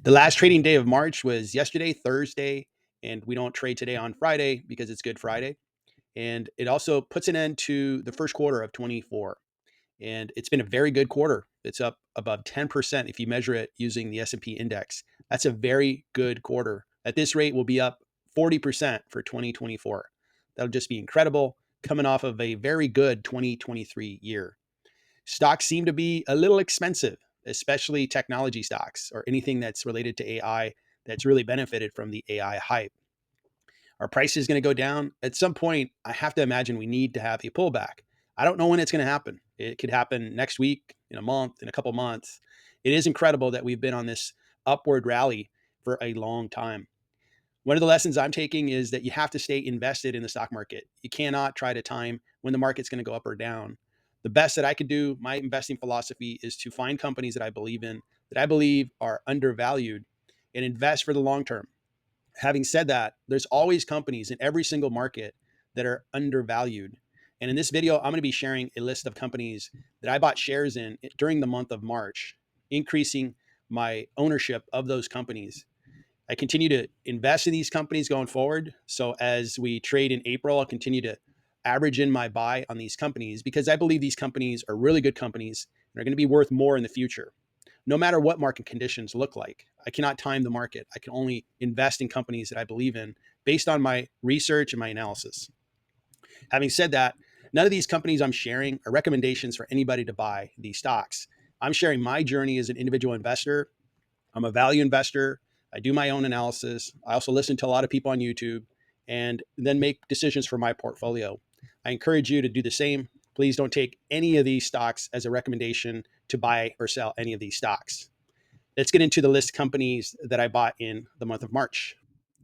The last trading day of March was yesterday, Thursday, and we don't trade today on Friday because it's Good Friday. And it also puts an end to the first quarter of 24. And it's been a very good quarter. It's up above 10% if you measure it using the S&P index. That's a very good quarter. At this rate, we'll be up 40% for 2024. That'll just be incredible coming off of a very good 2023 year. Stocks seem to be a little expensive, especially technology stocks or anything that's related to AI that's really benefited from the AI hype. Our price is going to go down. At some point, I have to imagine we need to have a pullback. I don't know when it's going to happen. It could happen next week, in a month, in a couple months. It is incredible that we've been on this upward rally for a long time. One of the lessons I'm taking is that you have to stay invested in the stock market. You cannot try to time when the market's going to go up or down. The best that I could do, my investing philosophy, is to find companies that I believe in, that I believe are undervalued, and invest for the long term. Having said that, there's always companies in every single market that are undervalued. And in this video, I'm going to be sharing a list of companies that I bought shares in during the month of March, increasing my ownership of those companies. I continue to invest in these companies going forward. So as we trade in April, I'll continue to average in my buy on these companies because I believe these companies are really good companies and are going to be worth more in the future. No matter what market conditions look like, I cannot time the market. I can only invest in companies that I believe in based on my research and my analysis. Having said that, none of these companies I'm sharing are recommendations for anybody to buy these stocks. I'm sharing my journey as an individual investor. I'm a value investor. I do my own analysis. I also listen to a lot of people on YouTube and then make decisions for my portfolio. I encourage you to do the same. Please don't take any of these stocks as a recommendation to buy or sell any of these stocks. Let's get into the list of companies that I bought in the month of March.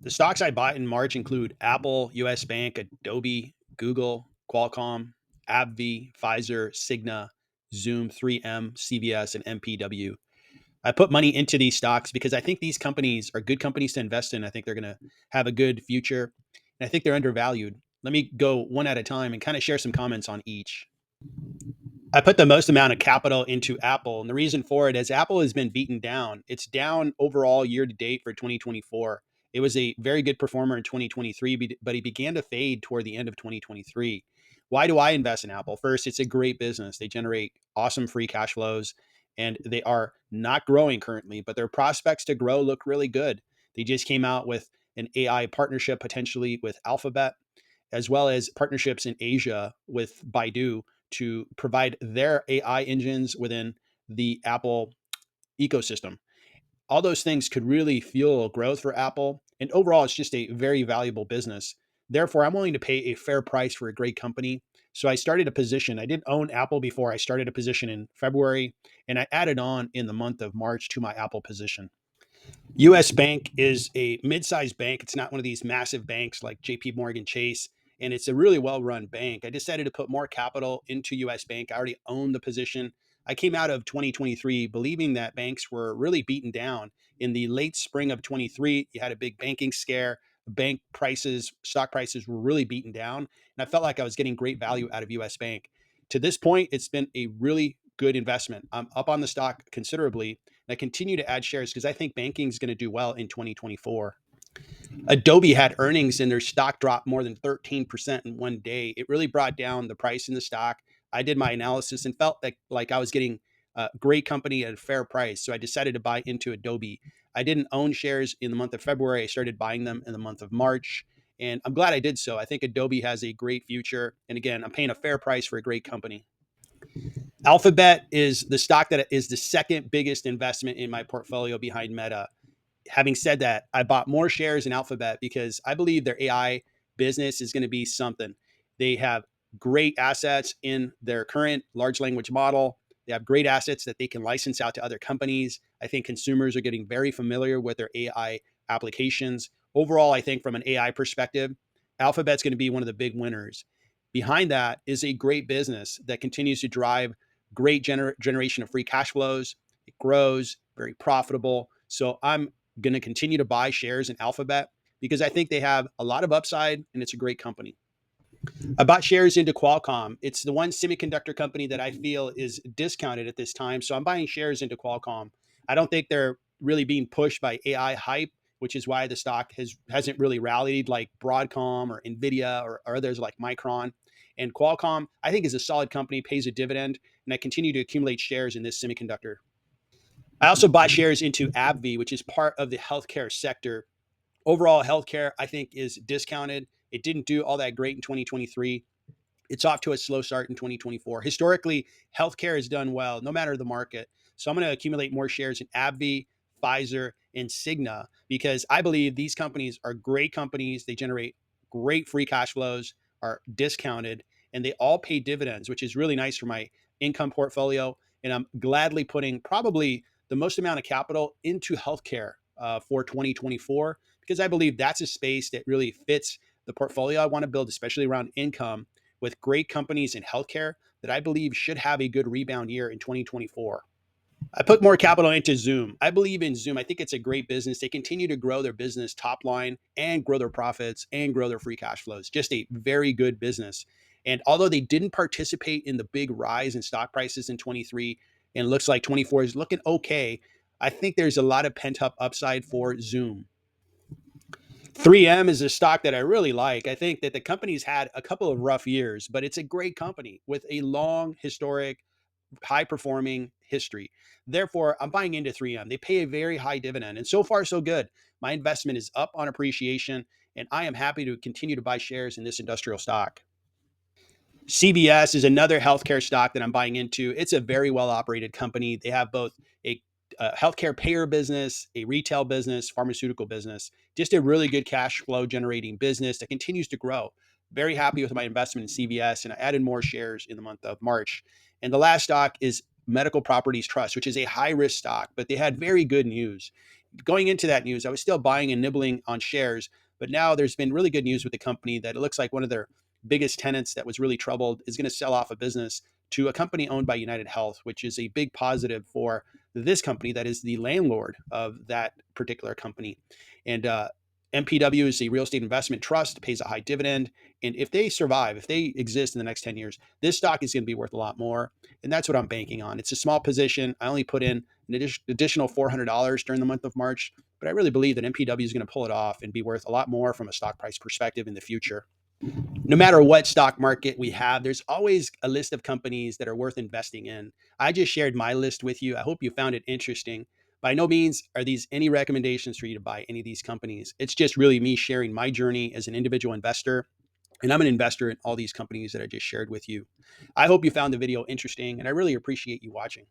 The stocks I bought in March include Apple, US Bank, Adobe, Google, Qualcomm, ABBVie, PFIZER, CIGNA, Zoom, 3M, CVS, and MPW. I put money into these stocks because I think these companies are good companies to invest in. I think they're going to have a good future. And I think they're undervalued. Let me go one at a time and kind of share some comments on each. I put the most amount of capital into Apple. And the reason for it is Apple has been beaten down. It's down overall year to date for 2024. It was a very good performer in 2023, but it began to fade toward the end of 2023. Why do I invest in Apple? First, it's a great business. They generate awesome free cash flows and they are not growing currently, but their prospects to grow look really good. They just came out with an AI partnership potentially with Alphabet, as well as partnerships in Asia with Baidu to provide their AI engines within the Apple ecosystem. All those things could really fuel growth for Apple. And overall, it's just a very valuable business. Therefore, I'm willing to pay a fair price for a great company. So I started a position. I didn't own Apple before. I started a position in February, and I added on in the month of March to my Apple position. US Bank is a mid-sized bank. It's not one of these massive banks like JP Morgan Chase, and it's a really well-run bank. I decided to put more capital into US Bank. I already owned the position. I came out of 2023 believing that banks were really beaten down. In the late spring of 23, you had a big banking scare. Bank prices, stock prices were really beaten down, and I felt like I was getting great value out of US Bank. To this point, it's been a really good investment. I'm up on the stock considerably, and I continue to add shares because I think banking is going to do well in 2024. Adobe had earnings and their stock dropped more than 13% in one day. It really brought down the price in the stock. I did my analysis and felt like I was getting a great company at a fair price. So I decided to buy into Adobe. I didn't own shares in the month of February. I started buying them in the month of March. And I'm glad I did so. I think Adobe has a great future. And again, I'm paying a fair price for a great company. Alphabet is the stock that is the second biggest investment in my portfolio behind Meta. Having said that, I bought more shares in Alphabet because I believe their AI business is going to be something. They have great assets in their current large language model. They have great assets that they can license out to other companies. I think consumers are getting very familiar with their AI applications. Overall, I think from an AI perspective, Alphabet's going to be one of the big winners. Behind that is a great business that continues to drive great generation of free cash flows. It grows, very profitable. So I'm going to continue to buy shares in Alphabet because I think they have a lot of upside and it's a great company. I bought shares into Qualcomm. It's the one semiconductor company that I feel is discounted at this time. So I'm buying shares into Qualcomm. I don't think they're really being pushed by AI hype, which is why the stock hasn't really rallied like Broadcom or Nvidia or others like Micron. And Qualcomm, I think, is a solid company, pays a dividend, and I continue to accumulate shares in this semiconductor. I also bought shares into ABBVIE, which is part of the healthcare sector. Overall, healthcare, I think, is discounted. It didn't do all that great in 2023. It's off to a slow start in 2024. Historically, healthcare has done well, no matter the market. So I'm going to accumulate more shares in AbbVie, PFIZER, and CIGNA because I believe these companies are great companies. They generate great free cash flows, are discounted, and they all pay dividends, which is really nice for my income portfolio. And I'm gladly putting probably the most amount of capital into healthcare for 2024 because I believe that's a space that really fits the portfolio I want to build, especially around income with great companies in healthcare that I believe should have a good rebound year in 2024. I put more capital into Zoom. I believe in Zoom. I think it's a great business. They continue to grow their business top line and grow their profits and grow their free cash flows. Just a very good business. And although they didn't participate in the big rise in stock prices in 23 and looks like 24 is looking okay, I think there's a lot of pent up upside for Zoom. 3M is a stock that I really like. I think that the company's had a couple of rough years, but it's a great company with a long, historic, high performing history. Therefore, I'm buying into 3M. They pay a very high dividend, and so far, so good. My investment is up on appreciation, and I am happy to continue to buy shares in this industrial stock. CVS is another healthcare stock that I'm buying into. It's a very well operated company. They have both a healthcare payer business, a retail business, pharmaceutical business, just a really good cash flow generating business that continues to grow. Very happy with my investment in CVS, and I added more shares in the month of March. And the last stock is Medical Properties Trust, which is a high risk stock, but they had very good news. Going into that news, I was still buying and nibbling on shares, but now there's been really good news with the company that it looks like one of their biggest tenants that was really troubled is going to sell off a business to a company owned by United Health, which is a big positive for this company that is the landlord of that particular company. And MPW is a real estate investment trust, pays a high dividend. And if they survive, if they exist in the next 10 years, this stock is going to be worth a lot more. And that's what I'm banking on. It's a small position. I only put in an additional $400 during the month of March, but I really believe that MPW is going to pull it off and be worth a lot more from a stock price perspective in the future. No matter what stock market we have, there's always a list of companies that are worth investing in. I just shared my list with you. I hope you found it interesting. By no means are these any recommendations for you to buy any of these companies. It's just really me sharing my journey as an individual investor. And I'm an investor in all these companies that I just shared with you. I hope you found the video interesting, and I really appreciate you watching.